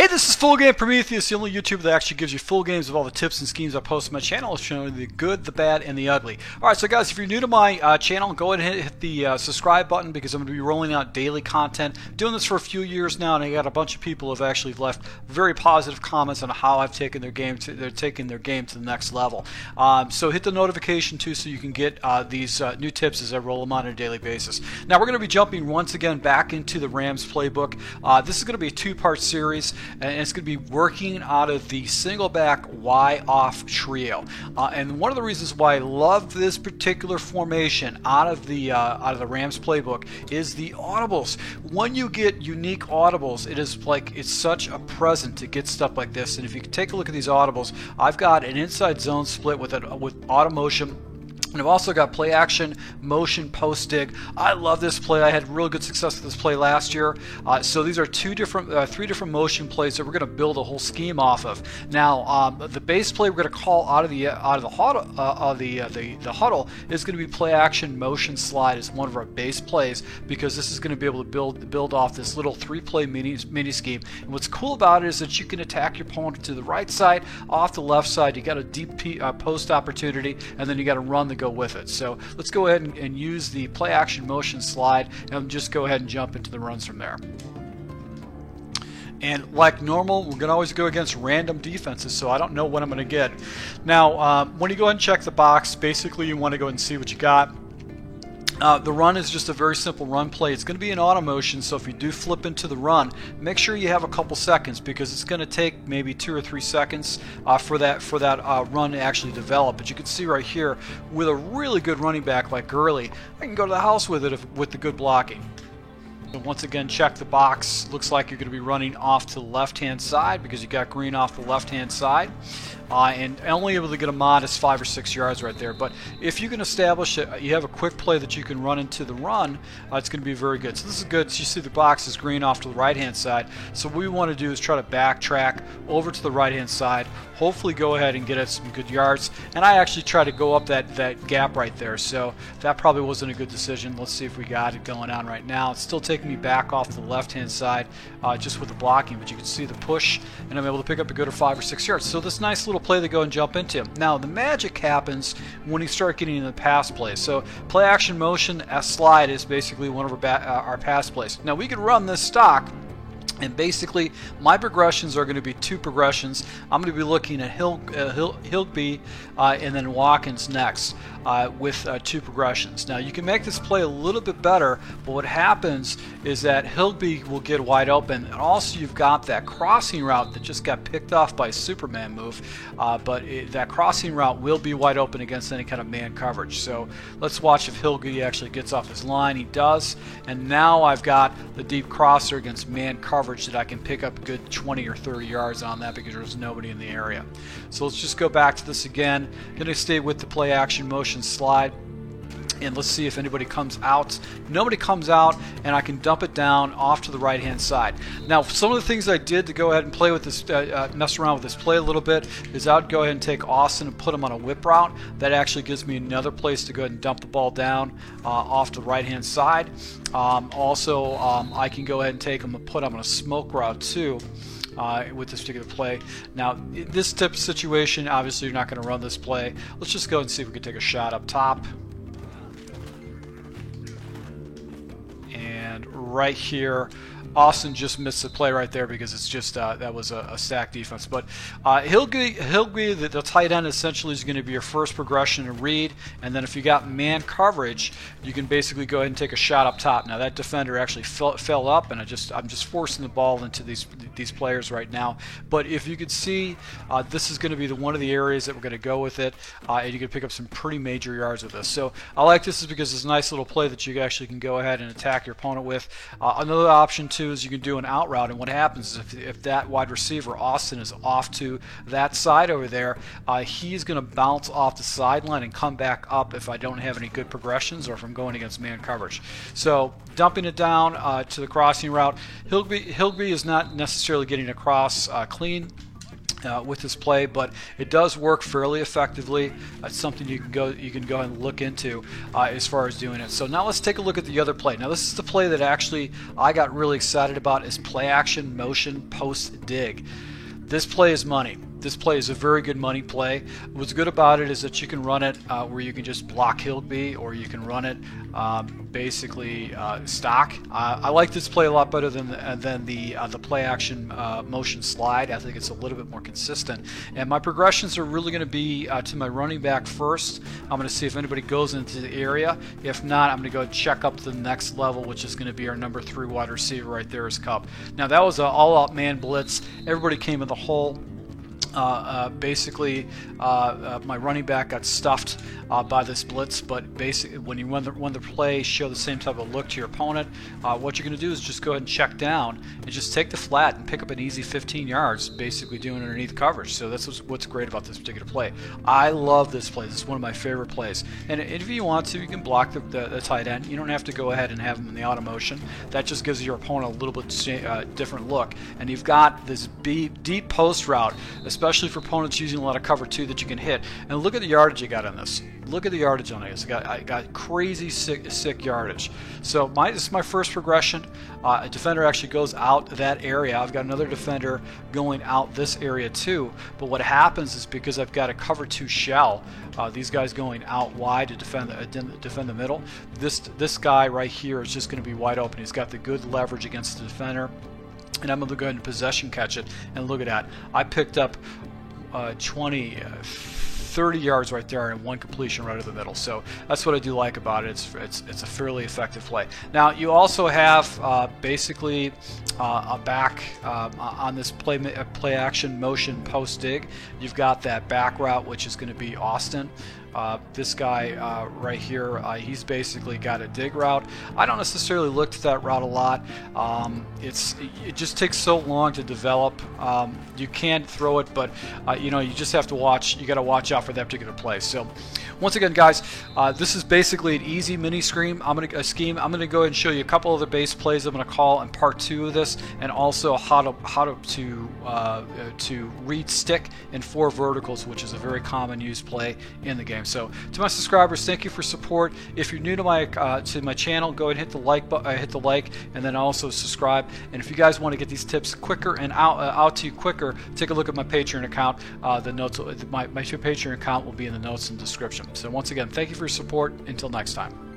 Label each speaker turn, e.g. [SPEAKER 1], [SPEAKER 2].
[SPEAKER 1] Hey, this is Full Game Prometheus, the only YouTuber that actually gives you full games of all the tips and schemes I post on my channel, showing the good, the bad, and the ugly. Alright, so guys, if you're new to my channel, go ahead and hit the subscribe button because I'm going to be rolling out daily content. Doing this for a few years now, and I got a bunch of people who have actually left very positive comments on how I've taken their game to, the next level. So hit the notification too so you can get these new tips as I roll them on a daily basis. Now we're going to be jumping once again back into the Rams playbook. This is going to be a two-part series. And it's going to be working out of the single back Y off trio. And one of the reasons why I love this particular formation out of the Rams playbook is the audibles. When you get unique audibles, it is like it's such a present to get stuff like this. And if you take a look at these audibles, I've got an inside zone split with auto motion. And I've also got play action, motion, post dig. I love this play. I had real good success with this play last year. So these are three different motion plays that we're going to build a whole scheme off of. Now, the base play we're going to call out of the huddle is going to be play action, motion, slide as one of our base plays because this is going to be able to build off this little three-play mini scheme. And what's cool about it is that you can attack your opponent to the right side, off the left side. You got a deep post opportunity, and then you got to run the go with it. So let's go ahead and use the play action motion slide and just go ahead and jump into the runs from there. And like normal, we're going to always go against random defenses, so I don't know what I'm going to get. Now, when you go ahead and check the box, basically you want to go ahead and see what you got. The run is just a very simple run play. It's going to be an auto motion, so if you do flip into the run, make sure you have a couple seconds because it's going to take maybe 2 or 3 seconds for that run to actually develop. But you can see right here, with a really good running back like Gurley, I can go to the house with it with the good blocking. And once again, check the box. Looks like you're going to be running off to the left-hand side because you got green off the left-hand side. And only able to get a modest 5 or 6 yards right there. But if you can establish that you have a quick play that you can run into the run, it's going to be very good. So this is good. So you see the box is green off to the right-hand side. So what we want to do is try to backtrack over to the right-hand side. Hopefully go ahead and get us some good yards. And I actually try to go up that gap right there. So that probably wasn't a good decision. Let's see if we got it going on right now. It's still taking me back off to the left-hand side just with the blocking. But you can see the push, and I'm able to pick up a good 5 or 6 yards. So this nice little play to go and jump into. Now the magic happens when you start getting into the pass plays. So play action motion slide is basically one of our pass plays. Now we can run this stock, and basically my progressions are going to be 2 progressions. I'm going to be looking at Higbee and then Watkins next with 2 progressions. Now you can make this play a little bit better, but what happens is that Higbee will get wide open, and also you've got that crossing route that just got picked off by a Superman move, but that crossing route will be wide open against any kind of man coverage. So let's watch if Higbee actually gets off his line. He does, and now I've got the deep crosser against man coverage that I can pick up a good 20 or 30 yards on that because there's nobody in the area. So let's just go back to this again. Going to stay with the play action motion slide. And let's see if anybody comes out. Nobody comes out, and I can dump it down off to the right-hand side. Now, some of the things I did to go ahead and play with this, mess around with this play a little bit, is I would go ahead and take Austin and put him on a whip route. That actually gives me another place to go ahead and dump the ball down off to the right-hand side. Also, I can go ahead and take him and put him on a smoke route too. With this particular play. Now, in this type of situation, obviously you're not going to run this play. Let's just go and see if we can take a shot up top. And right here, Austin just missed the play right there because it's just that was a stack defense. But Higbee, the tight end, essentially is going to be your first progression to read, and then if you got man coverage, you can basically go ahead and take a shot up top. Now that defender actually fell up, and I'm just forcing the ball into these players right now. But if you could see, this is going to be one of the areas that we're going to go with it, and you can pick up some pretty major yards with this. So I like this because it's a nice little play that you actually can go ahead and attack your opponent with. Another option too is you can do an out route, and what happens is if that wide receiver Austin is off to that side over there, he's going to bounce off the sideline and come back up if I don't have any good progressions or if I'm going against man coverage. So dumping it down to the crossing route. Higbee is not necessarily getting across clean. with this play, but it does work fairly effectively. It's something you can go ahead and look into as far as doing it. So now let's take a look at the other play. Now this is the play that actually I got really excited about, is play action motion post dig. This play is money. This play is a very good money play. What's good about it is that you can run it where you can just block Higbee, or you can run it basically stock. I like this play a lot better than the play action motion slide. I think it's a little bit more consistent. And my progressions are really going to be to my running back first. I'm going to see if anybody goes into the area. If not, I'm going to go check up to the next level, which is going to be our number 3 wide receiver right there is Kupp. Now that was an all-out man blitz. Everybody came in the hole. Basically, my running back got stuffed by this blitz, but basically when you run the play, show the same type of look to your opponent, what you're going to do is just go ahead and check down and just take the flat and pick up an easy 15 yards, basically doing underneath coverage. So that's what's great about this particular play. I love this play. This is one of my favorite plays. And if you want to, you can block the tight end. You don't have to go ahead and have him in the auto motion. That just gives your opponent a little bit different look. And you've got this deep post route, especially for opponents using a lot of cover 2 that you can hit. And look at the yardage you got on this. Look at the yardage on this. I got crazy sick yardage. So this is my first progression. A defender actually goes out that area. I've got another defender going out this area too. But what happens is, because I've got a cover 2 shell, these guys going out wide to defend the middle. This guy right here is just going to be wide open. He's got the good leverage against the defender. And I'm going to go ahead and possession catch it. And look at that. I picked up 30 yards right there and one completion right in the middle. So that's what I do like about it. It's a fairly effective play. Now you also have basically a back on this play action motion post dig. You've got that back route, which is going to be Austin. This guy right here, he's basically got a dig route. I don't necessarily look at that route a lot. It just takes so long to develop. You can throw it, but you just have to watch. You got to watch out for that particular play. So once again, guys, this is basically an easy mini scheme. I'm gonna go ahead and show you a couple other base plays I'm gonna call in part 2 of this, and also how to read stick in 4 verticals, which is a very common used play in the game. So to my subscribers, thank you for support. If you're new to my channel, go ahead and hit the like button, and then also subscribe. And if you guys want to get these tips quicker and out to you quicker, take a look at my Patreon account. The notes, my Patreon account will be in the notes and description. So once again, thank you for your support. Until next time.